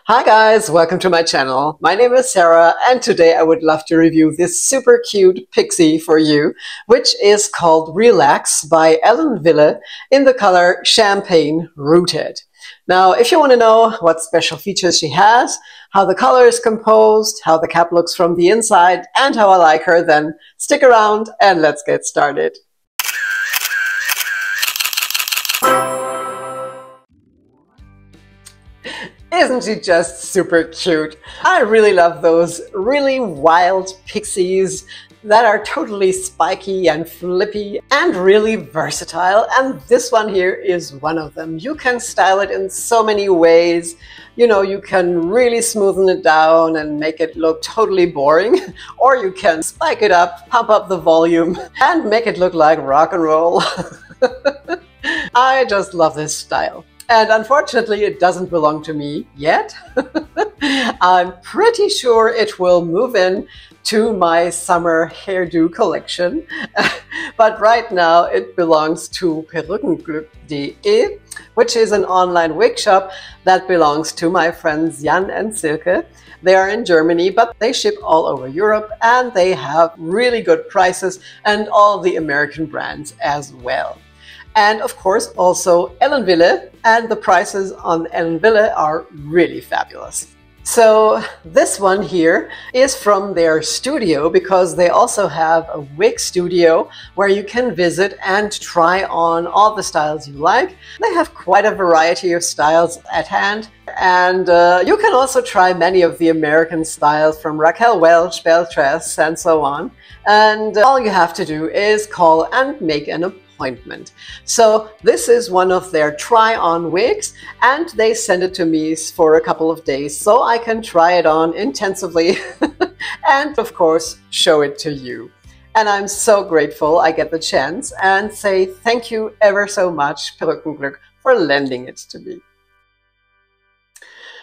Hi guys, welcome to my channel. My name is Sarah and today I would love to review this super cute pixie for you, which is called Relax by Wille in the color Champagne Rooted. Now, if you want to know what special features she has, how the color is composed, how the cap looks from the inside, and how I like her, then stick around and let's get started. Isn't she just super cute? I really love those really wild pixies that are totally spiky and flippy and really versatile, and this one here is one of them. You can style it in so many ways. You know, you can really smoothen it down and make it look totally boring, or you can spike it up, pump up the volume, and make it look like rock and roll. I just love this style. And unfortunately, it doesn't belong to me yet. I'm pretty sure it will move in to my summer hairdo collection. But right now it belongs to Perückenglück.de, which is an online wig shop that belongs to my friends Jan and Silke. They are in Germany, but they ship all over Europe and they have really good prices and all the American brands as well. And of course also Wille, and the prices on Wille are really fabulous. So this one here is from their studio, because they also have a wig studio where you can visit and try on all the styles you like. They have quite a variety of styles at hand, and you can also try many of the American styles from Raquel Welch, Beltress, and so on. And all you have to do is call and make an appointment. So this is one of their try-on wigs, and they send it to me for a couple of days so I can try it on intensively and of course show it to you. And I'm so grateful I get the chance, and say thank you ever so much, Perückenglück, for lending it to me.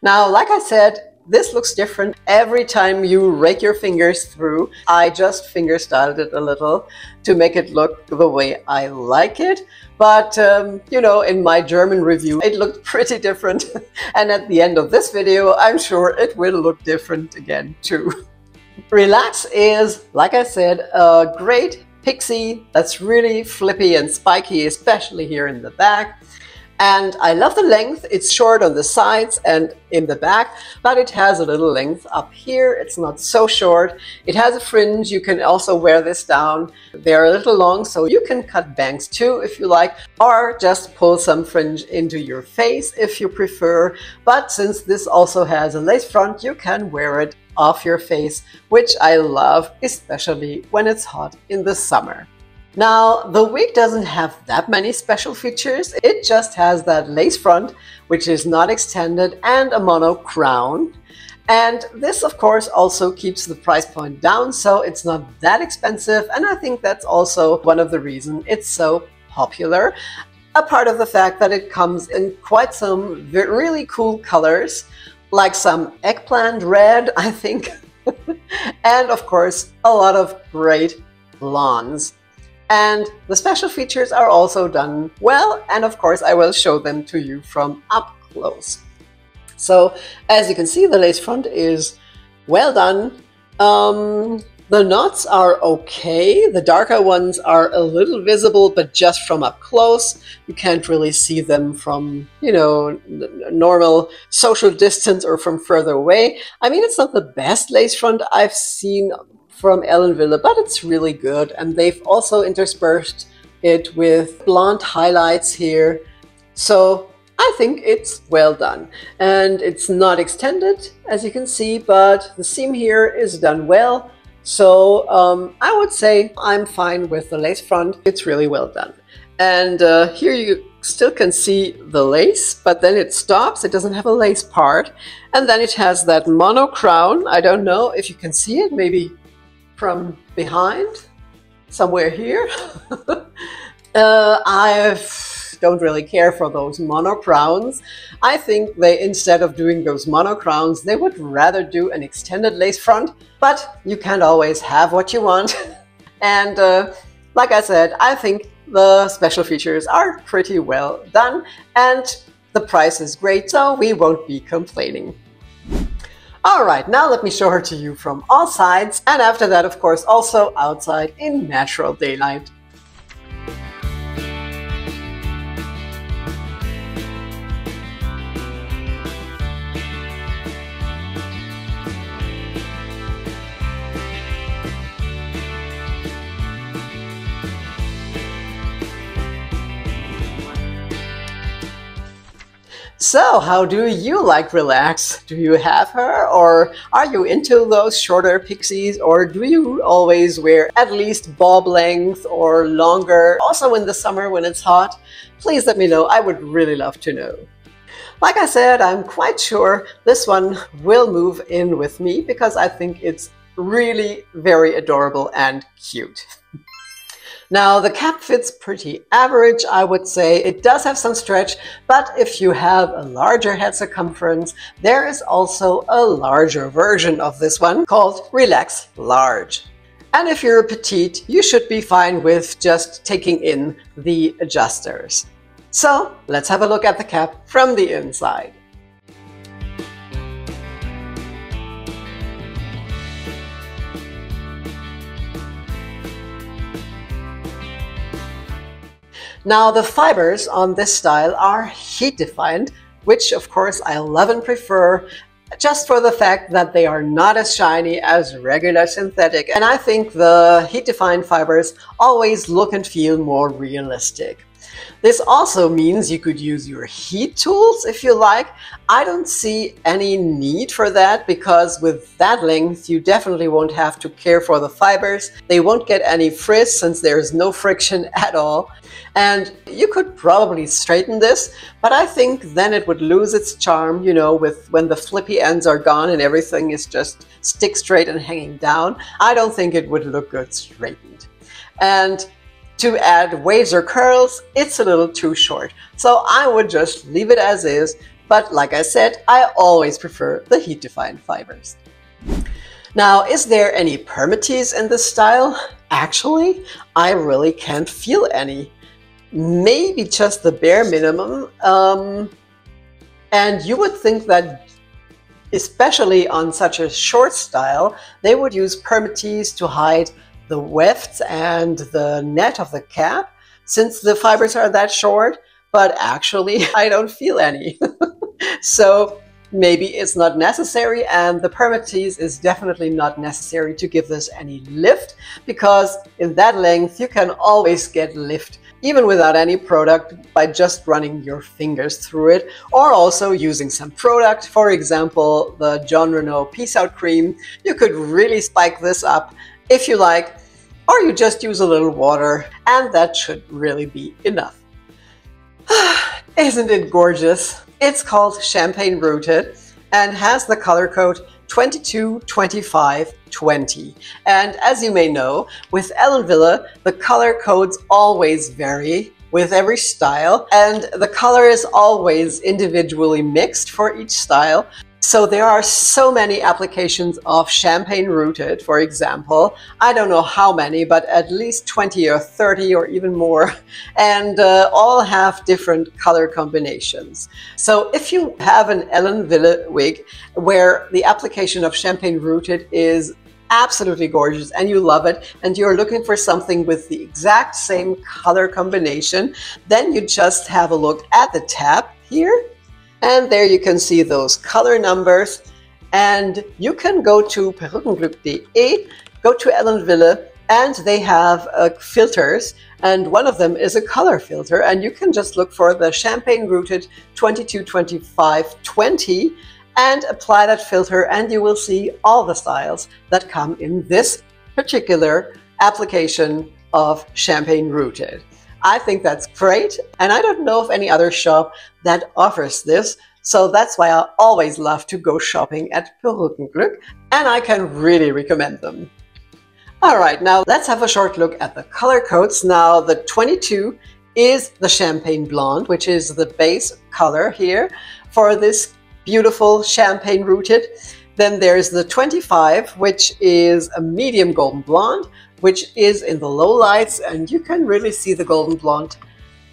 Now, like I said, this looks different every time you rake your fingers through. I just finger styled it a little to make it look the way I like it. But, you know, in my German review, it looked pretty different. And at the end of this video, I'm sure it will look different again too. Relax is, like I said, a great pixie that's really flippy and spiky, especially here in the back. And I love the length. It's short on the sides and in the back, but it has a little length up here. It's not so short. It has a fringe. You can also wear this down. They're a little long, so you can cut bangs too if you like, or just pull some fringe into your face if you prefer. But since this also has a lace front, you can wear it off your face, which I love, especially when it's hot in the summer. Now, the wig doesn't have that many special features. It just has that lace front, which is not extended, and a mono crown. And this, of course, also keeps the price point down, so it's not that expensive. And I think that's also one of the reasons it's so popular. A part of the fact that it comes in quite some really cool colors, like some eggplant red, I think. And of course, a lot of great blondes. And the special features are also done well, and of course I will show them to you from up close. So as you can see, the lace front is well done. The knots are okay. The darker ones are a little visible, but just from up close. You can't really see them from, you know, normal social distance or from further away. I mean, it's not the best lace front I've seen from Wille, but it's really good. And they've also interspersed it with blonde highlights here. So I think it's well done. And it's not extended, as you can see, but the seam here is done well. So I would say I'm fine with the lace front. It's really well done. And here you still can see the lace, but then it stops. It doesn't have a lace part. And then it has that mono crown. I don't know if you can see it, maybe from behind, somewhere here. I don't really care for those mono crowns. I think they, instead of doing those mono crowns, they would rather do an extended lace front, but you can't always have what you want. And like I said, I think the special features are pretty well done, and the price is great, so we won't be complaining. All right, now let me show her to you from all sides, and after that, of course, also outside in natural daylight. So, how do you like relax? Do you have her, or are you into those shorter pixies, or do you always wear at least bob length or longer, also in the summer when it's hot? Please let me know. I would really love to know. Like I said, I'm quite sure this one will move in with me because I think it's really very adorable and cute. Now, the cap fits pretty average, I would say. It does have some stretch, but if you have a larger head circumference, there is also a larger version of this one called Relax Large. And if you're a petite, you should be fine with just taking in the adjusters. So let's have a look at the cap from the inside. Now, the fibers on this style are heat defined, which of course I love and prefer, just for the fact that they are not as shiny as regular synthetic. And I think the heat defined fibers always look and feel more realistic. This also means you could use your heat tools if you like. I don't see any need for that because with that length you definitely won't have to care for the fibers. They won't get any frizz since there is no friction at all. And you could probably straighten this, but I think then it would lose its charm, you know, with when the flippy ends are gone and everything is just stick straight and hanging down. I don't think it would look good straightened. And to add waves or curls, it's a little too short. So I would just leave it as is. But like I said, I always prefer the heat-defined fibers. Now, is there any permatease in this style? Actually, I really can't feel any. Maybe just the bare minimum. And you would think that, especially on such a short style, they would use permatease to hide the wefts and the net of the cap, since the fibers are that short, but actually I don't feel any. So maybe it's not necessary, and the permatease is definitely not necessary to give this any lift, because in that length you can always get lift even without any product by just running your fingers through it, or also using some product. For example, the John Renault Peace Out Cream. You could really spike this up if you like, or you just use a little water, and that should really be enough. Isn't it gorgeous? It's called Champagne Rooted and has the color code 22, 25, 20. And as you may know, with Wille, the color codes always vary with every style, and the color is always individually mixed for each style. So there are so many applications of Champagne Rooted, for example. I don't know how many, but at least 20 or 30 or even more, and all have different color combinations. So if you have an Wille wig where the application of Champagne Rooted is absolutely gorgeous and you love it, and you're looking for something with the exact same color combination, then you just have a look at the tab here. And there you can see those color numbers, and you can go to perückenglück.de, go to Wille, and they have filters, and one of them is a color filter, and you can just look for the Champagne Rooted 22, 25, 20 and apply that filter, and you will see all the styles that come in this particular application of Champagne Rooted. I think that's great, and I don't know of any other shop that offers this, so that's why I always love to go shopping at Perückenglück, and I can really recommend them. All right, now let's have a short look at the color codes. Now, the 22 is the Champagne Blonde, which is the base color here for this beautiful Champagne Rooted. Then there's the 25, which is a medium golden blonde, which is in the low lights, and you can really see the golden blonde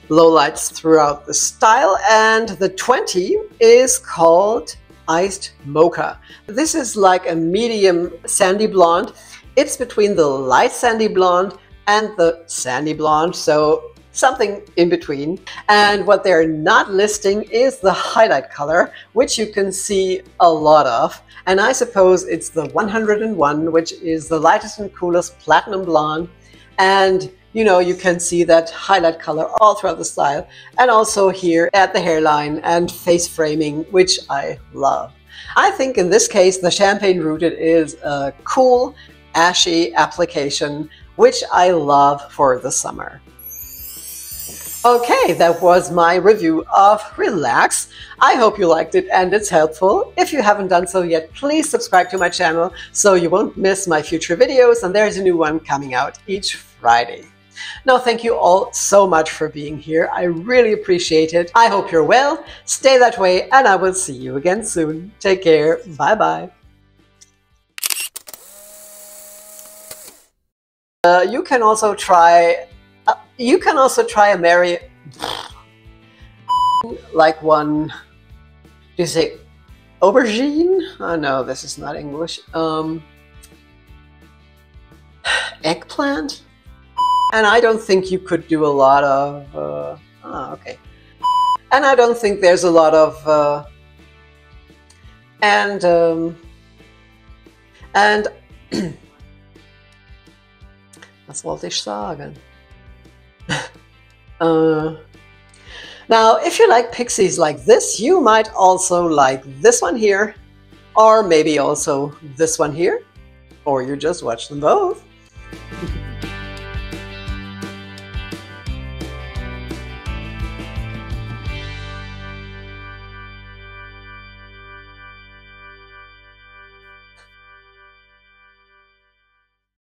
low lights throughout the style. And the 20 is called iced mocha. This is like a medium sandy blonde. It's between the light sandy blonde and the sandy blonde, so something in between. And what they're not listing is the highlight color, which you can see a lot of. And I suppose it's the 101, which is the lightest and coolest platinum blonde. And you know, you can see that highlight color all throughout the style, and also here at the hairline and face framing, which I love. I think in this case, the Champagne Rooted is a cool, ashy application, which I love for the summer. Okay, that was my review of Relax. I hope you liked it and it's helpful. If you haven't done so yet, please subscribe to my channel so you won't miss my future videos, and there's a new one coming out each Friday. Now, thank you all so much for being here. I really appreciate it. I hope you're well, stay that way, and I will see you again soon. Take care. Bye-bye. You can also try a merry, like one, do you say aubergine? Oh no, this is not English. Eggplant? And I don't think you could do a lot of, okay. And I don't think there's a lot of, was wollte ich sagen? Now, if you like pixies like this, you might also like this one here, or maybe also this one here, or you just watch them both.